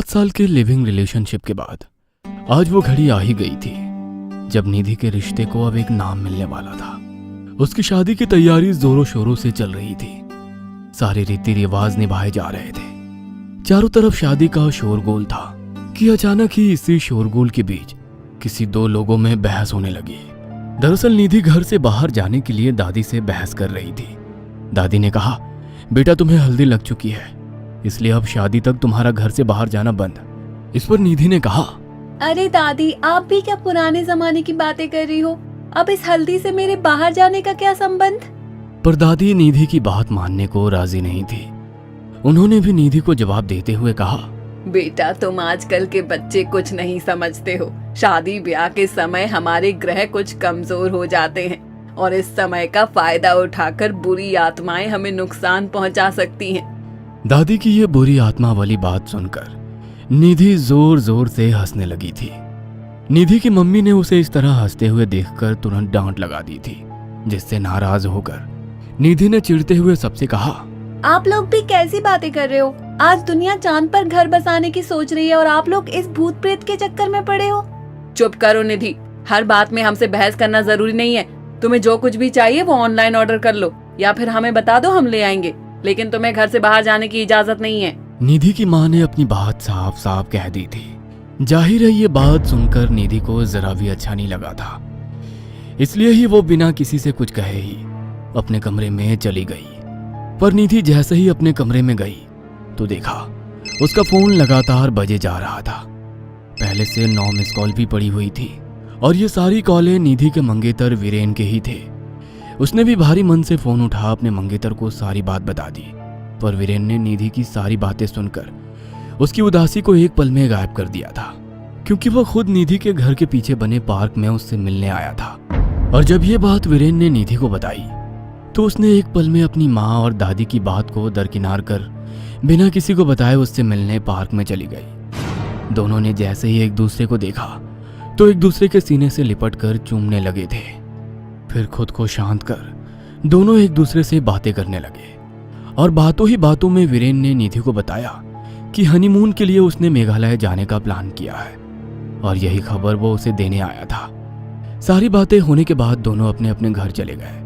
7 साल के living relationship के बाद आज वो घड़ी आ ही गई थी जब निधि के रिश्ते को अब एक नाम मिलने वाला था। उसकी शादी की तैयारी जोरों शोरों से चल रही थी। सारे रीति रिवाज निभाए जा रहे थे। चारों तरफ शादी का शोरगुल था कि अचानक ही इसी शोरगुल के बीच किसी दो लोगों में बहस होने लगी। दरअसल निधि घर से बाहर जाने के लिए दादी से बहस कर रही थी। दादी ने कहा, बेटा तुम्हें हल्दी लग चुकी है, इसलिए अब शादी तक तुम्हारा घर से बाहर जाना बंद। इस पर निधि ने कहा, अरे दादी, आप भी क्या पुराने जमाने की बातें कर रही हो? अब इस हल्दी से मेरे बाहर जाने का क्या संबंध? पर दादी निधि की बात मानने को राजी नहीं थी। उन्होंने भी निधि को जवाब देते हुए कहा, बेटा तुम आजकल के बच्चे कुछ नहीं समझते हो। शादी ब्याह के समय हमारे ग्रह कुछ कमजोर हो जाते हैं और इस समय का फायदा उठाकर बुरी आत्माएं हमें नुकसान पहुंचा सकती हैं। दादी की ये बुरी आत्मा वाली बात सुनकर निधि जोर जोर से हंसने लगी थी। निधि की मम्मी ने उसे इस तरह हंसते हुए देखकर तुरंत डांट लगा दी थी, जिससे नाराज होकर निधि ने चिढ़ते हुए सबसे कहा, आप लोग भी कैसी बातें कर रहे हो? आज दुनिया चांद पर घर बसाने की सोच रही है और आप लोग इस भूत प्रेत के चक्कर में पड़े हो। चुप करो निधि, हर बात में हमसे बहस करना जरूरी नहीं है। तुम्हें जो कुछ भी चाहिए वो ऑनलाइन ऑर्डर कर लो या फिर हमें बता दो, हम ले आएंगे, लेकिन तुम्हें घर से बाहर जाने की इजाजत नहीं है। निधि की माँ ने अपनी बात साफ साफ कह दी थी। जाहिर है ये बात सुनकर निधि को जरा भी अच्छा नहीं लगा था, इसलिए ही वो बिना किसी से कुछ कहे ही अपने कमरे में चली गई। पर निधि जैसे ही अपने कमरे में गई तो देखा उसका फोन लगातार बजे जा रहा था। पहले से 9 मिस कॉल भी पड़ी हुई थी और ये सारी कॉलें निधि के मंगेतर वीरेन के ही थे। उसने भी भारी मन से फोन उठा अपने मंगेतर को सारी बात बता दी, पर वीरेन ने निधि की सारी बातें सुनकर उसकी उदासी को एक पल में गायब कर दिया था, क्योंकि वह खुद निधि के घर के पीछे बने पार्क में उससे मिलने आया था। और जब ये बात वीरेन ने निधि को बताई तो उसने एक पल में अपनी माँ और दादी की बात को दरकिनार कर बिना किसी को बताए उससे मिलने पार्क में चली गई। दोनों ने जैसे ही एक दूसरे को देखा तो एक दूसरे के सीने से लिपट कर चूमने लगे थे। फिर खुद को शांत कर दोनों एक दूसरे से बातें करने लगे और बातों ही बातों में वीरेन ने निधि को बताया कि हनीमून के लिए उसने मेघालय जाने का प्लान किया है और यही खबर वो उसे देने आया था। सारी बातें होने के बाद दोनों अपने अपने घर चले गए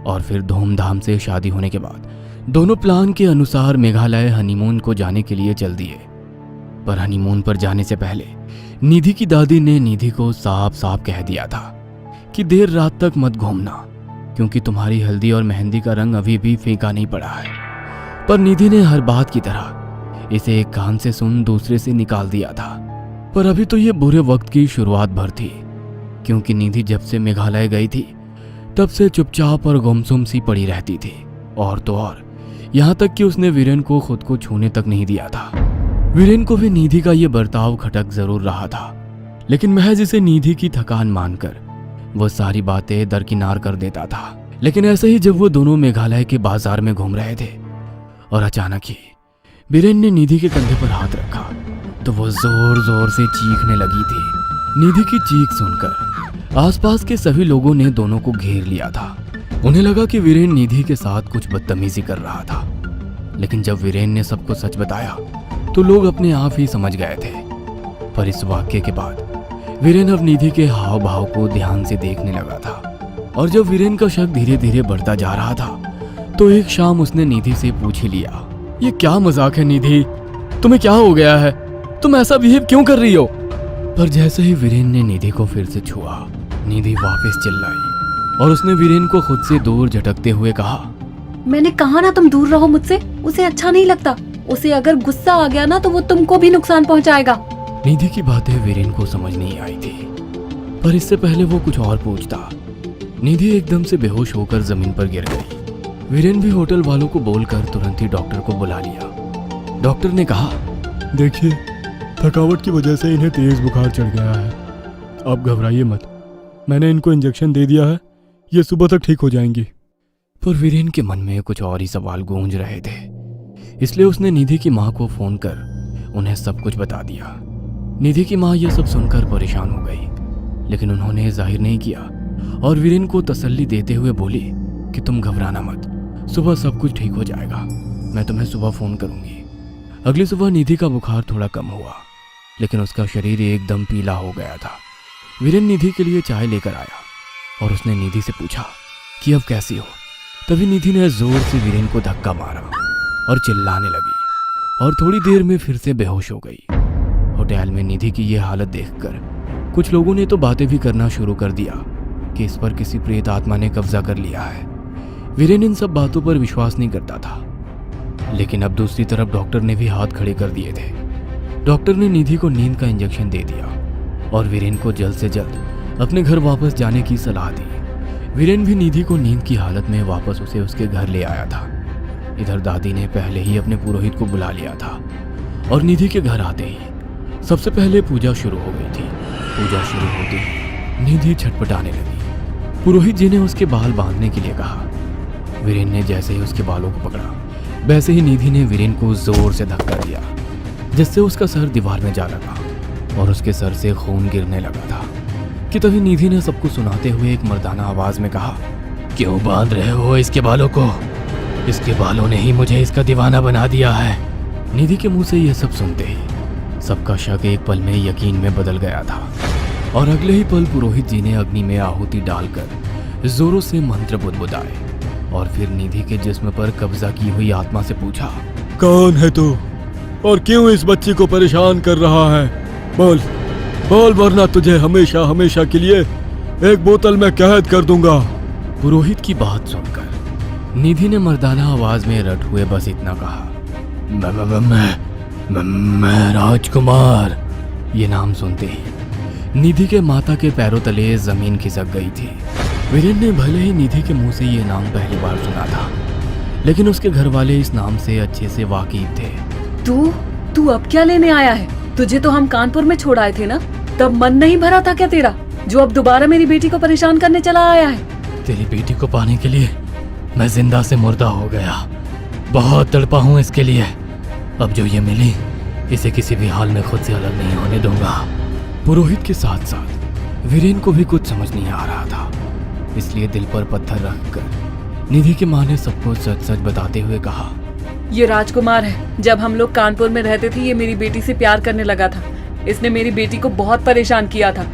और फिर धूमधाम से शादी होने के बाद दोनों प्लान के अनुसार मेघालय हनीमून को जाने के लिए चल दिए। पर हनीमून पर जाने से पहले निधि की दादी ने निधि को साफ साफ कह दिया था कि देर रात तक मत घूमना, क्योंकि तुम्हारी हल्दी और मेहंदी का रंग अभी भी फीका नहीं पड़ा है। पर निधि ने हर बात की तरह इसे एक कान से सुन दूसरे से निकाल दिया था। पर अभी तो ये बुरे वक्त की शुरुआत भर थी, क्योंकि निधि जब से मेघालय गई थी तब से चुपचाप और गुमसुम सी पड़ी रहती थी। और तो और यहाँ तक कि उसने वीरेन को खुद को छूने तक नहीं दिया था। वीरेन को भी निधि का ये बर्ताव खटक जरूर रहा था, लेकिन महज इसे निधि की थकान मानकर वो सारी बातें दरकिनार कर देता था। लेकिन ऐसे ही जब वो दोनों मेघालय के बाजार में घूम रहे थे और अचानक ही वीरेन ने निधि के कंधे पर हाथ रखा तो वो जोर जोर से चीखने लगी थी। निधि की चीख सुनकर आसपास के सभी लोगों ने दोनों को घेर लिया था। उन्हें लगा कि वीरेन निधि के साथ कुछ बदतमीजी कर रहा था, लेकिन जब वीरेन ने सबको सच बताया तो लोग अपने आप ही समझ गए थे। पर इस वाक्य के बाद वीरेन अब निधि के हाव भाव को ध्यान से देखने लगा था। और जब वीरेन का शक धीरे धीरे बढ़ता जा रहा था तो एक शाम उसने निधि से पूछ ही लिया, ये क्या मजाक है निधि, तुम्हें क्या हो गया है, तुम ऐसा बिहेव क्यों कर रही हो? पर जैसे ही वीरेन ने निधि को फिर से छुआ, निधि वापस चिल्लाई और उसने वीरेन को खुद से दूर झटकते हुए कहा, मैंने कहा ना तुम दूर रहो मुझसे, उसे अच्छा नहीं लगता। उसे अगर गुस्सा आ गया ना तो वो तुमको भी नुकसान पहुंचाएगा। निधि की बातें वीरेन को समझ नहीं आई थी, पर इससे पहले वो कुछ और पूछता, निधि एकदम से बेहोश होकर जमीन पर गिर गई। वीरेन भी होटल वालों को बोलकर तुरंत ही डॉक्टर को बुला लिया। डॉक्टर ने कहा, देखिए थकावट की वजह से इन्हें तेज बुखार चढ़ गया है, आप घबराइए मत, मैंने इनको इंजेक्शन दे दिया है, ये सुबह तक ठीक हो जाएंगी। पर वीरेन के मन में कुछ और ही सवाल गूंज रहे थे, इसलिए उसने निधि की माँ को फोन कर उन्हें सब कुछ बता दिया। निधि की माँ यह सब सुनकर परेशान हो गई, लेकिन उन्होंने जाहिर नहीं किया और वीरेन को तसल्ली देते हुए बोली कि तुम घबराना मत, सुबह सब कुछ ठीक हो जाएगा, मैं तुम्हें सुबह फोन करूंगी। अगली सुबह निधि का बुखार थोड़ा कम हुआ, लेकिन उसका शरीर एकदम पीला हो गया था। वीरेन निधि के लिए चाय लेकर आया और उसने निधि से पूछा कि अब कैसी हो। तभी निधि ने जोर से वीरेन को धक्का मारा और चिल्लाने लगी और थोड़ी देर में फिर से बेहोश हो गई। होटल में निधि की यह हालत देखकर कुछ लोगों ने तो बातें भी करना शुरू कर दिया कि इस पर किसी प्रेत आत्मा ने कब्जा कर लिया है। वीरेन इन सब बातों पर विश्वास नहीं करता था, लेकिन अब दूसरी तरफ डॉक्टर ने भी हाथ खड़े कर दिए थे। डॉक्टर ने निधि को नींद का इंजेक्शन दे दिया और वीरेन को जल्द से जल्द अपने घर वापस जाने की सलाह दी। वीरेन भी निधि को नींद की हालत में वापस उसे उसके घर ले आया था। इधर दादी ने पहले ही अपने पुरोहित को बुला लिया था और निधि के घर आते ही सबसे पहले पूजा शुरू हो गई थी। पूजा शुरू होते ही निधि छटपटाने लगी। पुरोहित जी ने उसके बाल बांधने के लिए कहा। वीरेन ने जैसे ही उसके बालों को पकड़ा, वैसे ही निधि ने वीरेन को जोर से धक्का दिया, जिससे उसका सर दीवार में जा लगा और उसके सर से खून गिरने लगा था कि तभी निधि ने सबको सुनाते हुए एक मर्दाना आवाज में कहा, क्यों बांध रहे हो इसके बालों को? इसके बालों ने ही मुझे इसका दीवाना बना दिया है। निधि के मुंह से यह सब सुनते ही सबका शक एक पल में यकीन में बदल गया था और अगले ही पल पुरोहित जी ने अग्नि में आहुति डालकर जोरों से मंत्र बुदबुदाए और फिर निधि के जिस्म पर कब्जा की हुई आत्मा से पूछा, कौन है तू और क्यों इस बच्ची को परेशान कर रहा है? बोल बोल, वरना तुझे हमेशा हमेशा के लिए एक बोतल में कैद कर दूंगा। पुरोहित की बात सुनकर निधि ने मर्दाना आवाज में रट हुए बस इतना कहा, मैं राजकुमार। ये नाम सुनते ही निधि के माता के पैरों तले जमीन खिसक गई थी। वीरेन ने भले ही निधि के मुंह से ये नाम पहली बार सुना था, लेकिन उसके घर वाले इस नाम से अच्छे से वाकिफ थे। तू अब क्या लेने आया है? तुझे तो हम कानपुर में छोड़ आए थे ना, तब मन नहीं भरा था क्या तेरा, जो अब दोबारा मेरी बेटी को परेशान करने चला आया है? तेरी बेटी को पाने के लिए मैं जिंदा से मुर्दा हो गया, बहुत तड़पा हूँ इसके लिए। अब जो ये मिली, इसे किसी भी हाल में खुद से अलग नहीं होने दूंगा। पुरोहित के साथ साथ वीरेन को भी कुछ समझ नहीं आ रहा था, इसलिए दिल पर पत्थर रखकर निधि की माँ ने सबको सच सच बताते हुए कहा, ये राजकुमार है। जब हम लोग कानपुर में रहते थे, ये मेरी बेटी से प्यार करने लगा था। इसने मेरी बेटी को बहुत परेशान किया था।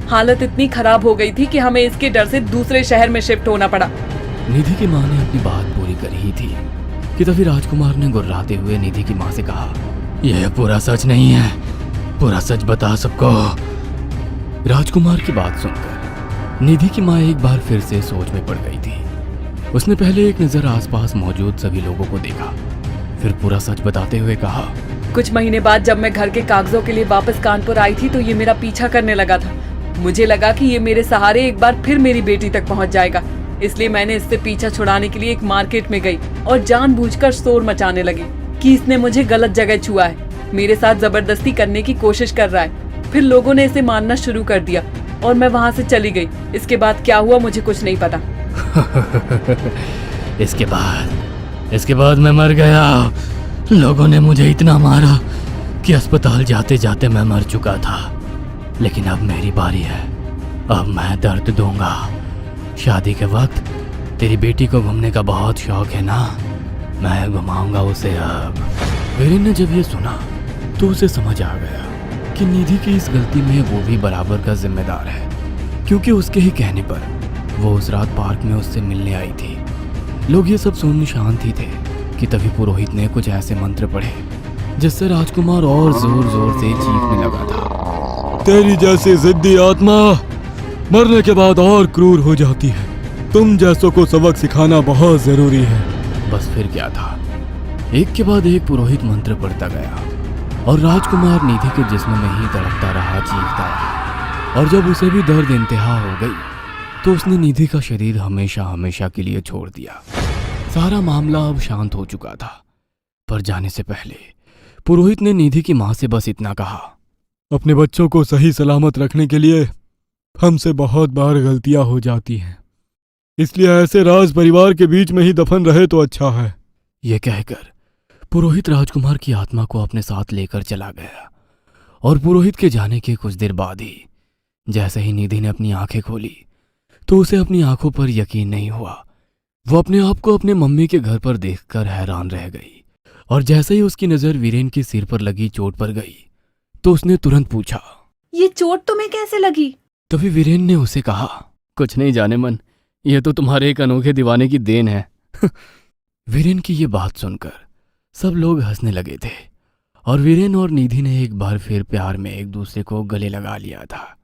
हालत इतनी खराब हो गई थी कि हमें इसके डर से दूसरे शहर में शिफ्ट होना पड़ा। निधि की माँ ने अपनी बात पूरी कर ही थी कि तभी राजकुमार ने गुर्राते हुए निधि की माँ से कहा, यह पूरा सच नहीं है, पूरा सच बता सबको। राजकुमार की बात सुनकर निधि की माँ एक बार फिर से सोच में पड़ गई थी। उसने पहले एक नजर आसपास मौजूद सभी लोगों को देखा, फिर पूरा सच बताते हुए कहा, कुछ महीने बाद जब मैं घर के कागजों के लिए वापस कानपुर आई थी, तो ये मेरा पीछा करने लगा था। मुझे लगा कि ये मेरे सहारे एक बार फिर मेरी बेटी तक पहुंच जाएगा, इसलिए मैंने इससे पीछा छुड़ाने के लिए एक मार्केट में गई और जानबूझकर शोर मचाने लगी कि इसने मुझे गलत जगह छुआ है, मेरे साथ जबरदस्ती करने की कोशिश कर रहा है। फिर लोगों ने इसे मानना शुरू कर दिया और मैं वहाँ से चली गई। इसके बाद क्या हुआ मुझे कुछ नहीं पता। इसके बाद मैं मर गया। लोगों ने मुझे इतना मारा कि अस्पताल जाते जाते मैं मर चुका था, लेकिन अब मेरी बारी है। अब मैं दर्द दूंगा। शादी के वक्त तेरी बेटी को घूमने का बहुत शौक है ना, मैं घुमाऊंगा उसे अब। वीरेन ने जब ये सुना तो उसे समझ आ गया कि निधि की इस गलती में वो भी बराबर का जिम्मेदार है, क्योंकि उसके ही कहने पर वो उस रात पार्क में उससे मिलने आई थी। लोग ये सब सुन शांत ही थे कि तभी पुरोहित ने कुछ ऐसे मंत्र पढ़े जिससे राजकुमार और जोर जोर से चीखने लगा था। तेरी जैसी जिद्दी आत्मा मरने के बाद और क्रूर हो जाती है। तुम जैसों को सबक सिखाना बहुत जरूरी है। बस फिर क्या था, एक के बाद एक पुरोहित मंत्र पढ़ता गया और राजकुमार निधि के जिस्म में ही तड़पता रहा, चीखता रहा। और जब उसे भी दर्द इंतहा हो गई तो उसने निधि का शरीर हमेशा हमेशा के लिए छोड़ दिया। सारा मामला अब शांत हो चुका था, पर जाने से पहले पुरोहित ने निधि की माँ से बस इतना कहा, अपने बच्चों को सही सलामत रखने के लिए हमसे बहुत बार गलतियां हो जाती हैं, इसलिए ऐसे राज परिवार के बीच में ही दफन रहे तो अच्छा है। यह कहकर पुरोहित राजकुमार की आत्मा को अपने साथ लेकर चला गया और पुरोहित के जाने के कुछ देर बाद ही जैसे ही निधि ने अपनी आंखें खोली तो उसे अपनी आंखों पर यकीन नहीं हुआ। वो अपने आप को अपने मम्मी के घर पर देखकर हैरान रह गई और जैसे ही उसकी नजर वीरेन के सिर पर लगी चोट पर गई तो उसने तुरंत पूछा, ये चोट तुम्हें कैसे लगी? तभी वीरेन ने उसे कहा, कुछ नहीं जाने मन, यह तो तुम्हारे एक अनोखे दीवाने की देन है। वीरेन की ये बात सुनकर सब लोग हंसने लगे थे और वीरेन और निधि ने एक बार फिर प्यार में एक दूसरे को गले लगा लिया था।